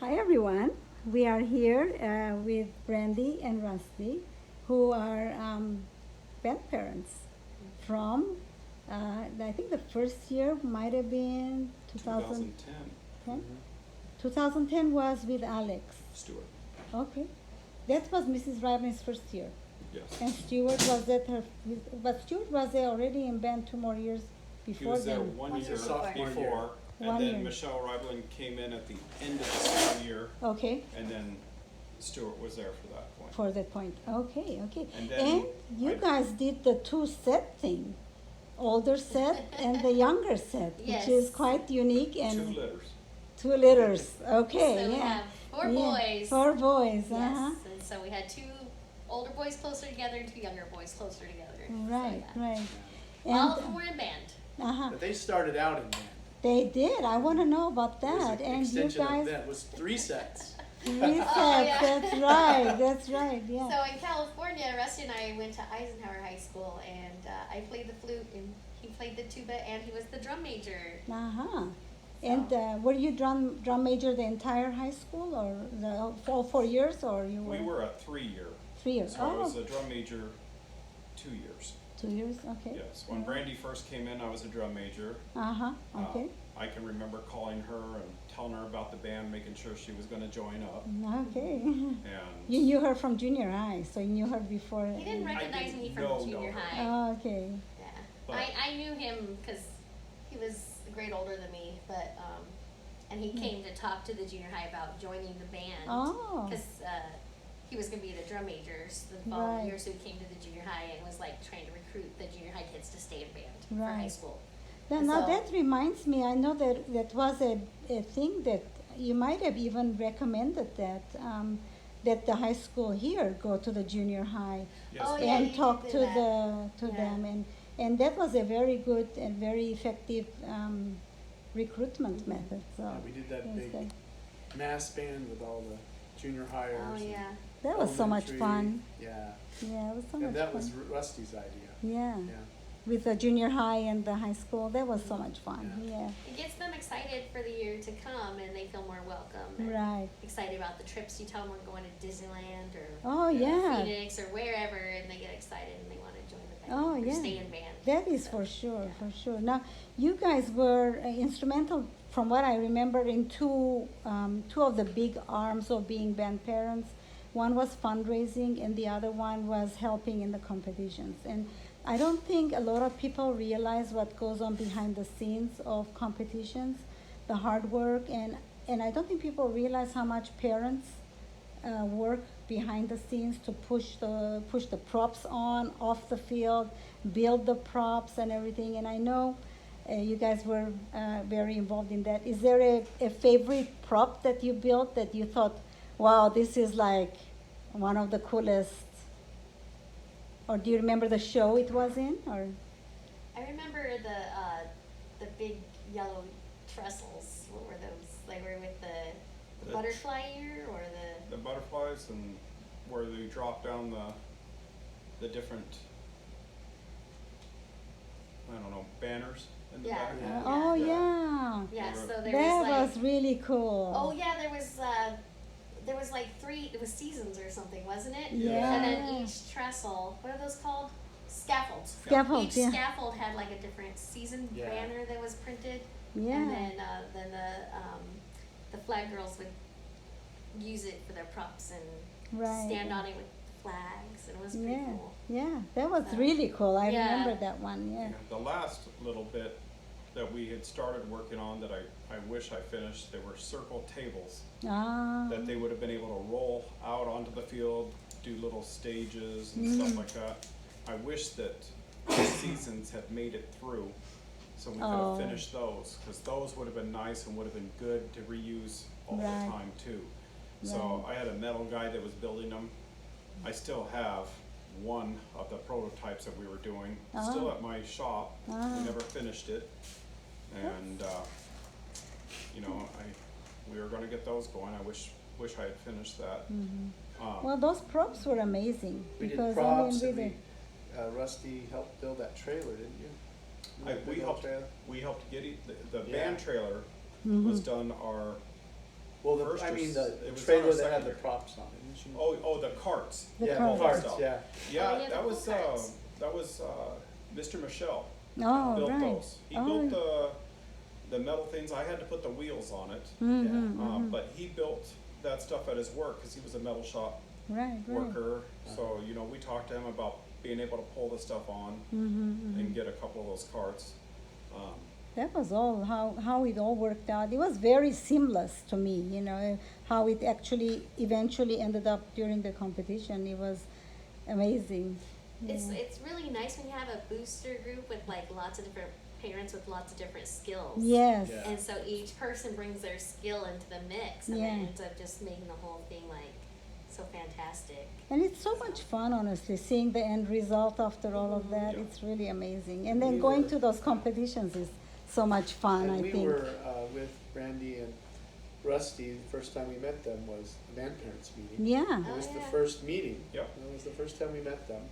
Hi everyone. We are here with Brandee and Rusty, who are grandparents from, I think the first year might have been 2010. 2010. 2010 was with Alex. Stewart. Okay. That was Mrs. Ryman's first year. Yes. And Stewart was at her, but Stewart was there already in band 2 more years He before was there them. one One year year before, before. and One then year. Michelle Rivlin came in at the end of the second year, Okay. and then Stewart was there for that point. For that point. Okay, okay. And then you I- guys did the two set thing, older set and the younger set, Yes. which is quite unique and 2 litters. 2 litters. Okay, So we yeah. have four Yeah, boys. 4 boys. Yes, Uh-huh. and so we had two older boys closer together and two younger boys closer together. Right, So, yeah. right. All And of them were in band. uh-huh. But they started out in band. They did. I want to know about It was that. an And you extension of guys, that. It was 3 sets. 3 sets. yeah. That's right. That's right. Yeah. So in California, Rusty and I went to Eisenhower High School, and I played the flute, and he played the tuba, and he was the drum major. Uh-huh. And were you drum major the entire high school, or all 4 years, or you were We were a 3 year. 3 years? So I was Oh, a drum major 2 years. 2 years. Okay. Yes. When Brandee first came in, I was a drum major. Uh-huh. Okay. I can remember calling her and telling her about the band, making sure she was going to join up. Okay. And You knew her from junior high, so you knew her before. He didn't recognize didn't me from know junior her. high. Oh, okay. Yeah, But- I knew him because he was a grade older than me, but and he came to talk to the junior high about joining the band. Oh. Because he was going to be the drum major the following Right. year, so he came to the junior high and was like trying to recruit the junior high kids to stay in band for Right. high school. Now So- that reminds me, I know that that was a thing that you might have even recommended that the high school here go to the junior high yes, Oh, we yeah, and you talk did to that. Yeah. them, and that was a very good and very effective recruitment method. So Yeah, we did that it was big good. mass band with all the junior hires. Oh and yeah. That was so much elementary. fun. Yeah. Yeah, it was so much And that fun. was Rusty's idea. Yeah. Yeah. With the junior high and the high school, that was so much fun. Yeah. It gets them excited for the year to come, and they feel more welcome. And Right. excited about the trips. You tell them we're going to Disneyland or Oh yeah. Phoenix or wherever, and they get excited and they want to join the band Oh, or yeah. stay in band. That is So, for sure, yeah. for sure. Now, you guys were instrumental, from what I remember, in two of the big arms of being band parents. One was fundraising, and the other one was helping in the competitions. And I don't think a lot of people realize what goes on behind the scenes of competitions, the hard work, and I don't think people realize how much parents work behind the scenes to push the props on off the field, build the props and everything. And I know you guys were very involved in that. Is there a favorite prop that you built that you thought, wow, this is like one of the coolest? Or do you remember the show it was in? Or I remember the big yellow trestles. What were those? They were with the The- butterfly ear or the butterflies and where they drop down the different, I don't know, banners in the Yeah. back. Yeah. oh Yeah. yeah, yeah. So there that was like was really cool. oh yeah, there was like three. It was seasons or something, wasn't it? Yeah. And then each trestle. What are those called? Scaffolds. Scaffold, Each yeah. scaffold had like a different season Yeah. banner that was printed. Yeah. And then the flag girls would use it for their props and Right. stand on it with flags, and it was pretty Yeah, cool. yeah, that was So, really cool. I yeah. remember that one. Yeah. And the last little bit that we had started working on that I wish I finished, there were circle tables Ah. that they would have been able to roll out onto the field, do little stages and stuff like that. I wish that the seasons had made it through so we could Oh. have finished those, because those would have been nice and would have been good to reuse all Right. the time too. So Right. I had a metal guy that was building them. I still have one of the prototypes that we were doing, still Oh. at my shop. Ah. We never finished it. And, you know, we were gonna get those going. I wish I had finished that. Well, those props were amazing We because did props I and mean, Rusty helped build that trailer, didn't you? I, That we big old helped, trailer? we helped get it, the Yeah. band trailer Mm-hmm. was done our Well, First I or mean, s- the it was trailer on our that had the secondary. props on it, didn't you? Oh, the carts. The Yeah, carts. the parts, Stuff. yeah. Yeah, Oh, yeah, that the was, go-karts. Mr. Michelle Oh, built right. those. He Oh. built the metal things. I had to put the wheels on it. Mm-hmm, But he built that stuff at his work because he was a metal shop right, right. worker. So, you know, we talked to him about being able to pull the stuff on Mm-hmm. and get a couple of those carts. That was all how it all worked out. It was very seamless to me, you know, how it actually eventually ended up during the competition. It was amazing. It's really nice when you have a booster group with like lots of different parents with lots of different skills. Yes. Yeah. And so each person brings their skill into the mix, and Yeah. it ends up just making the whole thing like so fantastic. And it's so much fun, honestly, seeing the end result after all of that. Yeah. It's really amazing. And then We going were- to those competitions is so much fun, And I we think. were with Brandee and Rusty, the first time we met them was the band parents meeting. Yeah. It was Oh, the yeah. first meeting. Yep. It was the first time we met them.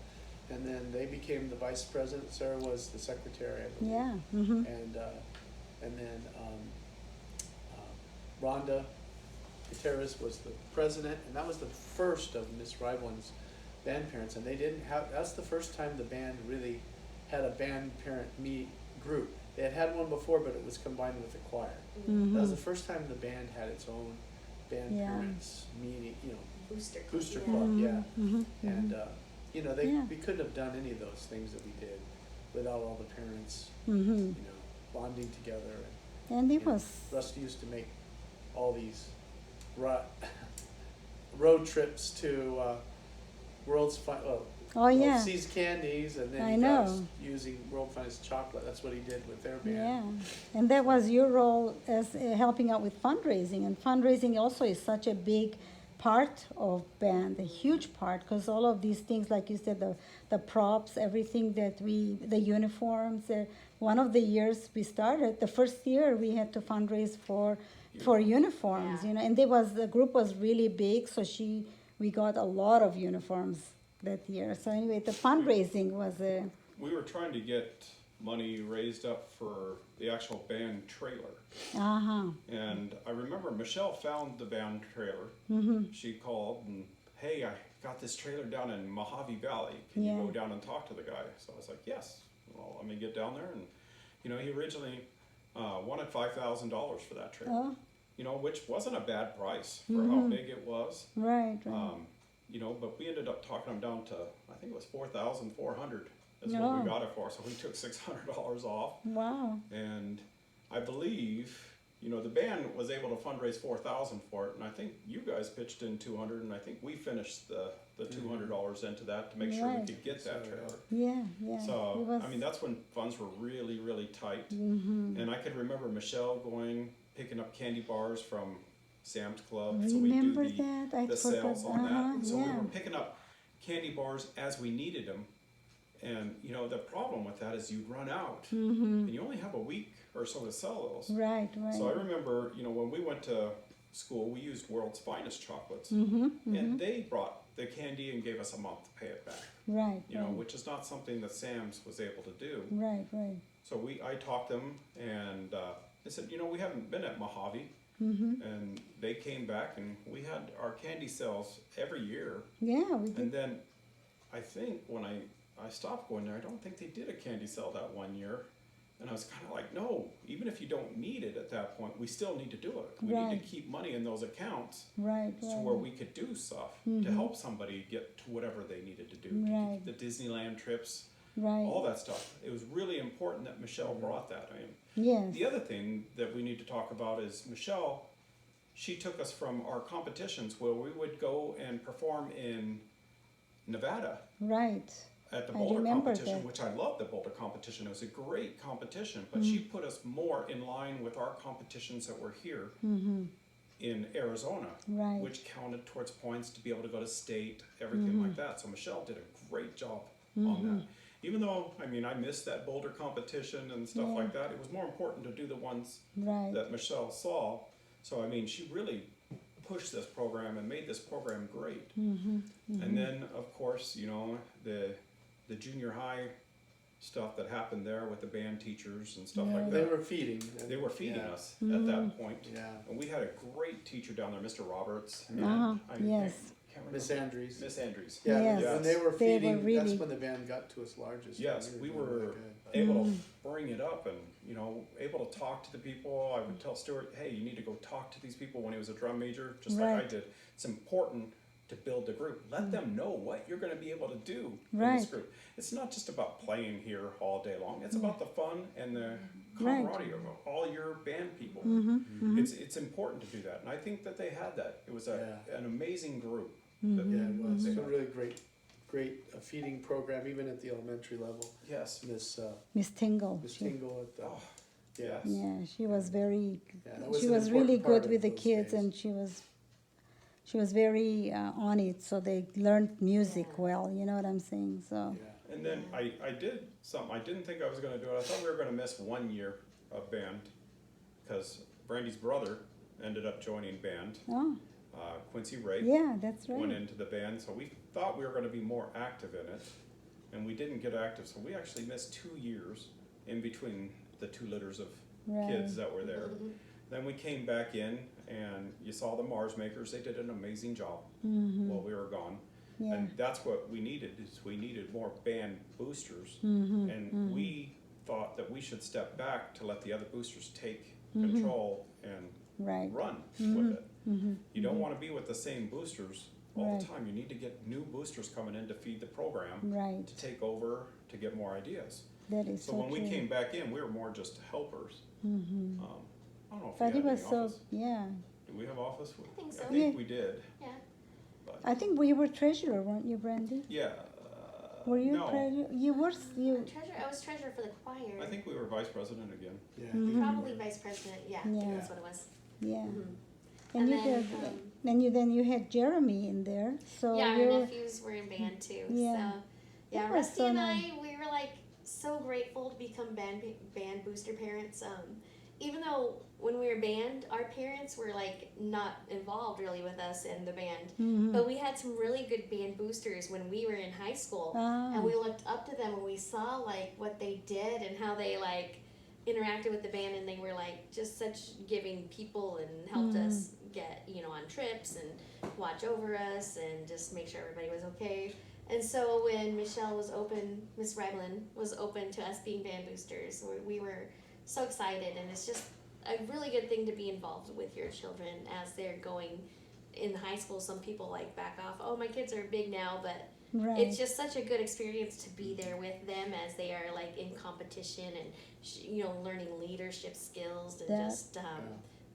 And then they became the vice president, Sarah was the secretary, I believe. Yeah. Mm-hmm. And then Rhonda Gutierrez was the president, and that was the first of Miss Rivelin's band parents. And they didn't have, that's the first time the band really had a band parent group. They had one before, but it was combined with the choir. Mm-hmm. That was the first time the band had its own band Yeah. parents meeting, you know, Booster club. booster yeah. club, yeah. Mm-hmm. And, you know, Yeah. we couldn't have done any of those things that we did without all the parents, Mm-hmm. you know, bonding together. And it you know, was, Rusty used to make all these road trips to oh yeah. Seas Candies, and then I he got us know. using World Finest Chocolate. That's what he did with their band. Yeah, and that was your role as helping out with fundraising. And fundraising also is such a big part of band, a huge part, because all of these things, like you said, the props, everything that the uniforms. One of the years we started, the first year we had to fundraise for uniforms, Yeah. you know, and the group was really big, so we got a lot of uniforms that year. So anyway, the fundraising was a We were trying to get money raised up for the actual band trailer. uh-huh. And I remember Michelle found the band trailer. Mm-hmm. She called and, hey, I got this trailer down in Mojave Valley. Can Yeah. you go down and talk to the guy? So I was like, yes. Well, let me get down there. And, you know, he originally wanted $5,000 for that trailer. Oh, You know, which wasn't a bad price for how big it was. right, right. You know, but we ended up talking him down to, I think it was 4,400 is what Oh. we got it for. So we took $600 off. Wow. And I believe, you know, the band was able to fundraise 4,000 for it, and I think you guys pitched in 200, and I think we finished the $200 into that to make sure we Right. could get that So, trailer. Yeah, yeah. So it was, I mean, that's when funds were really, really tight. mm-hmm. And I could remember Michelle picking up candy bars from Sam's Club. So we Remember do that? I the forgot. sales on that. So we yeah. were picking up candy bars as we needed them. And, you know, the problem with that is you run out Mm-hmm. and you only have a week or so to sell those. Right, right. So I remember, you know, when we went to school, we used World's Finest chocolates. Mm-hmm. And they brought the candy and gave us a month to pay it back. Right, You know, right. which is not something that Sam's was able to do. Right, right. So I talked them and they said, you know, we haven't been at Mojave. Mm-hmm. And they came back and we had our candy sales every year. Yeah, we And did. then I think when I stopped going there, I don't think they did a candy sale that one year. And I was kind of like, no, even if you don't need it at that point, we still need to do it. We need Right. to keep money in those accounts Right, to right. where we could do stuff to help somebody get to whatever they needed to do. Right. The Disneyland trips, Right. all that stuff. It was really important that Michelle brought that. I mean, Yes. the other thing that we need to talk about is Michelle, she took us from our competitions where we would go and perform in Nevada Right. at the I boulder remember competition, that. which I love the boulder competition. It was a great competition, but she put us more in line with our competitions that were here Mm-hmm. in Arizona, Right. which counted towards points to be able to go to state, everything like that. So Michelle did a great job on that. Even though, I mean, I missed that boulder competition and stuff Yeah. like that, it was more important to do the ones Right. that Michelle saw. So I mean, she really pushed this program and made this program great. Mm-hmm. And then, of course, you know, the junior high stuff that happened there with the band teachers and stuff Yeah. like They that. were feeding. They were feeding Yeah. us at that point. Yeah. And we had a great teacher down there, Mr. Roberts. And Uh-huh, I yes. can't remember. Miss Andrews. Miss Andrews. Yeah, Yes. when they were They were feeding, really- that's when the band got to its largest. Yes, we doing were really good. able to bring it up and, you know, able to talk to the people. I would tell Stuart, hey, you need to go talk to these people when he was a drum major, just like I Right. did. It's important to build the group. Let them know what you're going to be able to do in Right. this group. It's not just about playing here all day long. It's about the fun and the Right. camaraderie of all your band people. It's important to do that. And I think that they had that. It was an amazing group. That Yeah, it was. they It's a had. really great feeding program, even at the elementary level. Yes. Miss Tingle. Miss she- Tingle at the, Oh, yeah. Yeah, she was very, Yeah, that was she an was really important part good of with the those kids, days. and she was very on it, so they learned music Yeah. well, you know what I'm saying, so. Yeah. And then I did something, I didn't think I was gonna do it, I thought we were gonna miss 1 year of band, because Brandy's brother ended up joining band, Oh, Quincy Ray. yeah, that's Went right. into the band, so we thought we were gonna be more active in it, and we didn't get active, so we actually missed 2 years in between the 2 litters of kids that were there. Then we came back in, and you saw the Mars Makers, they did an amazing job while we were gone. Yeah, And that's what we needed, is we needed more band boosters. And we thought that we should step back to let the other boosters take control and right. run with it. You don't want to be with the same boosters all the time. You need to get new boosters coming in to feed the program, Right, to take over, to get more ideas. that is So so when we true. came back in, we were more just helpers. I don't know if But we it had was any so, office. yeah. Do we have office? I think so. I think Yeah. we did. Yeah. But I think you were treasurer, weren't you, Brandy? yeah. Were you no. treasurer? You were, you, I was treasurer for the choir. I think we were vice president again. Yeah. Probably vice president. Yeah, I think Yeah. that's what it was. yeah. Mhm. And And you then, did, then you had Jeremy in there, so yeah, our you're, nephews were in band too. Yeah. So, yeah, That was Rusty so and nice. we were like so grateful to become band booster parents. Even though when we were band, our parents were like not involved really with us in the band, Mm-hmm. but we had some really good band boosters when we were in high school, and we looked up to them and we saw like what they did and how they like interacted with the band, and they were like just such giving people and helped us get on trips and watch over us and just make sure everybody was okay. And so when Michelle was open, Miss Rivlin was open to us being band boosters, we were so excited, and it's just a really good thing to be involved with your children as they're going in high school. Some people like back off, oh, my kids are big now, but right. it's just such a good experience to be there with them as they are like in competition and learning leadership skills and That- just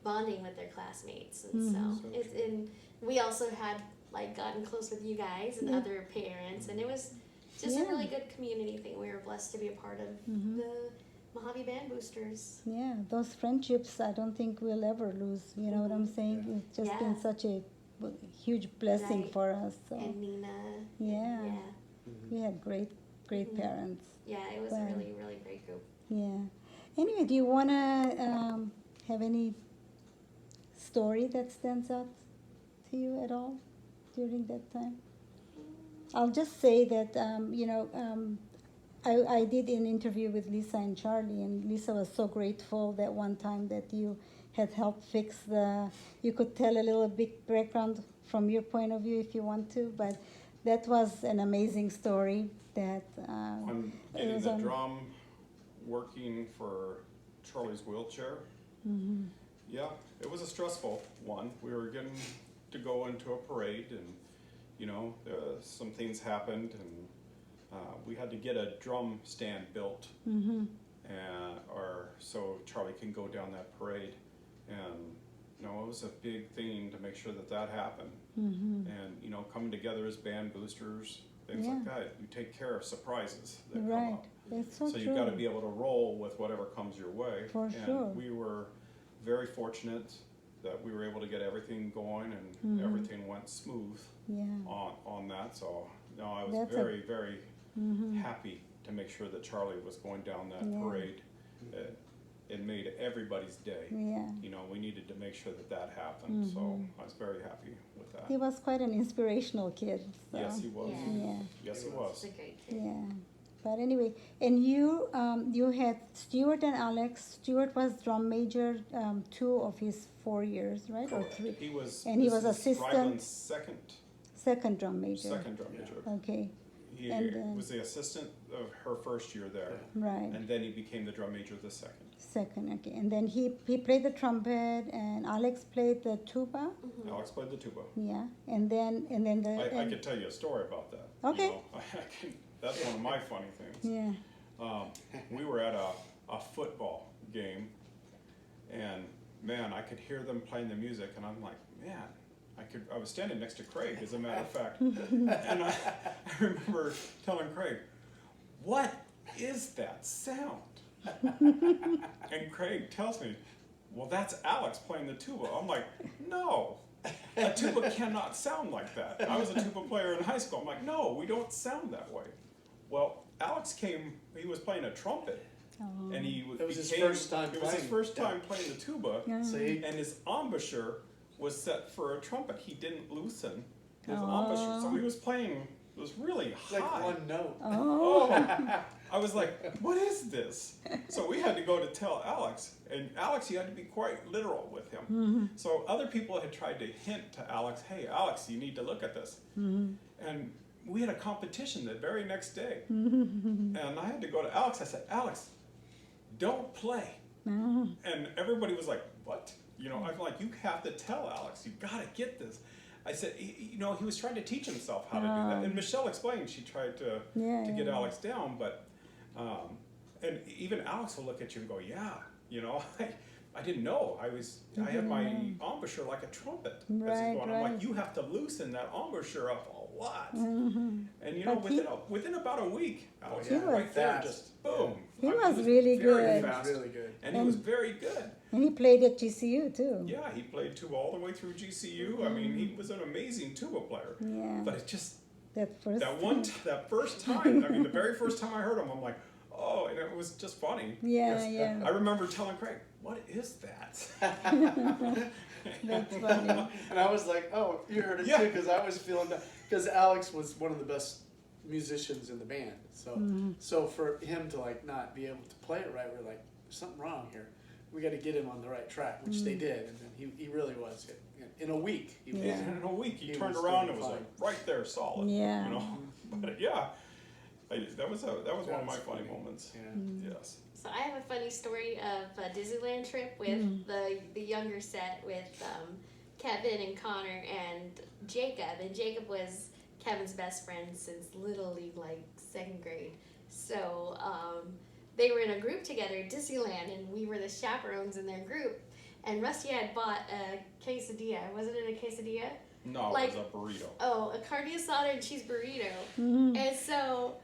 bonding with their classmates. And Mhm. So it's true. and we also had like gotten close with you guys and Yeah. other parents, and it was just Yeah. a really good community thing. We were blessed to be a part of the Mojave Band Boosters. Yeah, those friendships I don't think we'll ever lose, you know what I'm saying? Yeah. It's just been Yeah. such a huge blessing Right. for us, so, And Nina. Yeah. Yeah. we had great parents, Yeah, it was Wow. a really, really great group. yeah. Anyway, do you wanna, have any story that stands out to you at all during that time? I'll just say that, I did an interview with Lisa and Charlie, and Lisa was so grateful that one time that you had helped fix you could tell a little bit background from your point of view if you want to, but that was an amazing story that, On it getting was the on- drum working for Charlie's wheelchair. Yeah, it was a stressful one. We were getting to go into a parade, and some things happened, and we had to get a drum stand built, and or so Charlie can go down that parade, and it was a big thing to make sure that happened, and coming together as band boosters, things like Yeah. that. You take care of surprises that come right, up. it's so So true. you've got to be able to roll with whatever comes your way. For and sure. we were very fortunate that we were able to get everything going, and everything went smooth Yeah, on that. So I was That's very, very happy to make sure that Charlie was going down that Yeah. parade. It made everybody's day. yeah. We needed to make sure that happened. So I was very happy with that. He was quite an inspirational kid, so. Yes, he was. Yeah. Yeah, Yes, he It's was. a great kid. yeah. But anyway, and you had Stuart and Alex. Stuart was drum major 2 of his 4 years, right? Or Correct. 3? He was, And he this was is assistant? Ryland's second Drum major. drum major. Okay, He And then- was the assistant of her first year there, right. and then he became the drum major the second. Second, okay. And then he played the trumpet, and Alex played the tuba. Alex played the tuba. Yeah, and then the. I and- could tell you a story about that. Okay. You know, that's one of my funny things. Yeah. We were at a football game, and man, I could hear them playing the music, and I'm like, man, I was standing next to Craig, as a matter of fact, and I remember telling Craig, what is that sound? And Craig tells me, well, that's Alex playing the tuba. I'm like, no, a tuba cannot sound like that. I was a tuba player in high school. I'm like, no, we don't sound that way. Well, Alex came, he was playing a trumpet. And It was his first time It was his playing. first time playing the tuba. See? And his embouchure was set for a trumpet. He didn't loosen his Oh. embouchure. So he was playing, it was really It's high. like one note. Oh. I was like, what is this? So we had to go to tell Alex. And Alex, you had to be quite literal with him. So other people had tried to hint to Alex, hey, Alex, you need to look at this. And we had a competition the very next day. And I had to go to Alex. I said, Alex, don't play. And everybody was like, what? You know, I'm like, you have to tell Alex. You got to get this. I said, you know, he was trying to teach himself how to do that. And Michelle explained she tried to get Alex down, but and even Alex will look at you and go, yeah, you know, I didn't know. I had my embouchure like a trumpet. As he's Right, going. I'm like, right. you have to loosen that embouchure up a lot. And you know, But within about a week, Alex yeah, was right there, fast. just boom. He I mean, was really very good. It was fast. really good. And he was very good. And he played at GCU too. Yeah, he played tuba all the way through GCU. I mean, he was an amazing tuba player. Yeah. But it just That first. that first time. I mean, the very first time I heard him, I'm like, oh, and it was just funny. Yeah, 'Cause yeah. I remember telling Craig, what is that? That's funny. And I was like, oh, you heard it Yeah. too, because I was feeling that. Because Alex was one of the best musicians in the band. So so for him to like not be able to play it right, we're like, there's something wrong here. We got to get him on the right track, which they did. And then he really was. In a week, he was. Yeah. In a week, he He turned was around doing and was fine. like right there, solid. Yeah. You know, but yeah, that was one of my That's funny funny. moments. Yeah. Yes. So I have a funny story of a Disneyland trip with the younger set with Kevin and Connor and Jacob. And Jacob was Kevin's best friend since Little League, like 2nd grade. So they were in a group together at Disneyland, and we were the chaperones in their group. And Rusty had bought a quesadilla. Wasn't it a quesadilla? No, Like- it was a burrito. Oh, a carne asada and cheese burrito. And so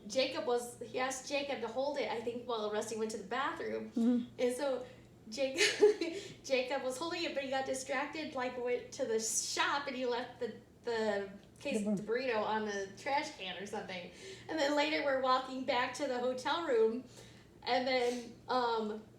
he asked Jacob to hold it, I think, while Rusty went to the bathroom. And so Jacob was holding it, but he got distracted, like went to the shop, and he left the burrito on the trash can or something. And then later we're walking back to the hotel room, and then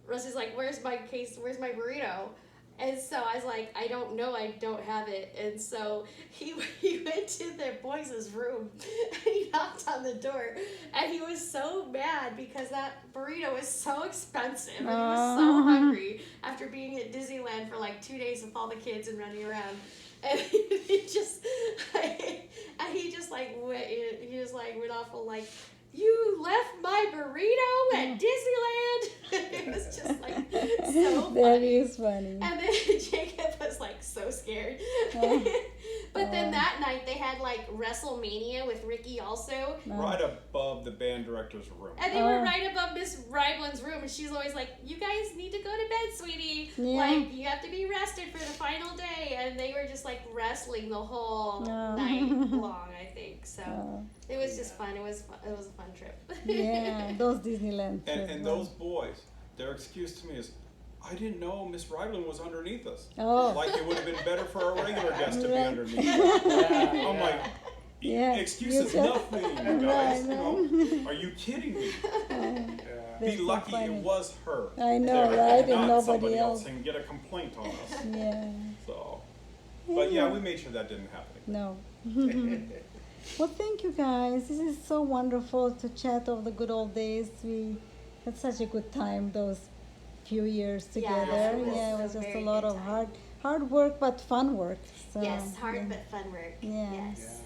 Rusty's like, where's my burrito? And so I was like, I don't know, I don't have it. And so he went to the boys' room and he knocked on the door. And he was so mad because that burrito was so expensive. And he was so hungry after being at Disneyland for like 2 days with all the kids and running around. And he just went off like, you left my burrito at Disneyland. It was just like so funny. That is funny. And then Jacob was like so scared. But then that night they had like WrestleMania with Ricky also. Right above the band director's room. And they were right above Miss Ryblin's room, and she's always like, you guys need to go to bed, sweetie. Yeah. Like, you have to be rested for the final day. And they were just like wrestling the whole night long, I think. So it was just fun. It was a fun trip. Yeah, those Disneyland trips. And those boys, their excuse to me is, I didn't know Miss Ryland was underneath us. Oh. Like it would have been better for a regular guest to be Right. underneath us. I'm like, Yeah, excuses you nothing, you guys. You know, are you kidding me? Yeah. Be That's so lucky funny. it was her. I know, there, right? And not nobody somebody else. and get a complaint on us. Yeah. So, but yeah, we made sure that didn't happen. No. Well, thank you guys. This is so wonderful to chat of the good old days. We had such a good time those few years Yeah, together. it was Yeah, it a was just a very lot good of time. hard work, but fun work. So, Yes, hard yeah. but fun work. Yeah. Yes.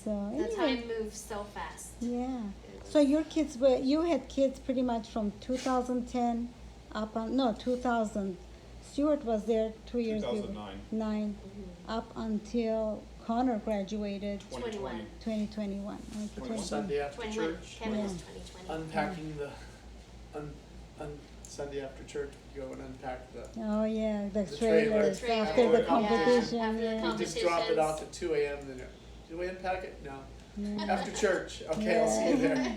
So The anyway, time moves so fast. yeah. It was- So your kids were, you had kids pretty much from 2010 up on, no, 2000. Stuart was there 2 years before. 2009. 9 Mhm. up until Connor graduated 2020. 2021. Okay, 21. Sunday after 21. church, Kevin was Yeah. 2020. unpacking the, Sunday after church, we go and unpack the, Oh yeah, the The trailers trailer. after the Yeah, competition. after the Yeah. we just drop it off at 2 a.m. Then, did we unpack it? No. Yeah. After church, okay, I'll see you there.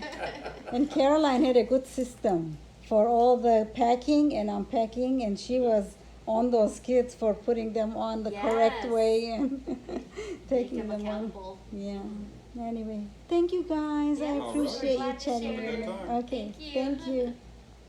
And Caroline had a good system for all the packing and unpacking, and she was on those kids for putting them on the correct Yes. way and Make taking them them on. accountable. Yeah. Anyway, thank you guys. Yeah. I All appreciate right. you Glad to chatting share. with me. Have a good time. Okay, Thank you. thank you.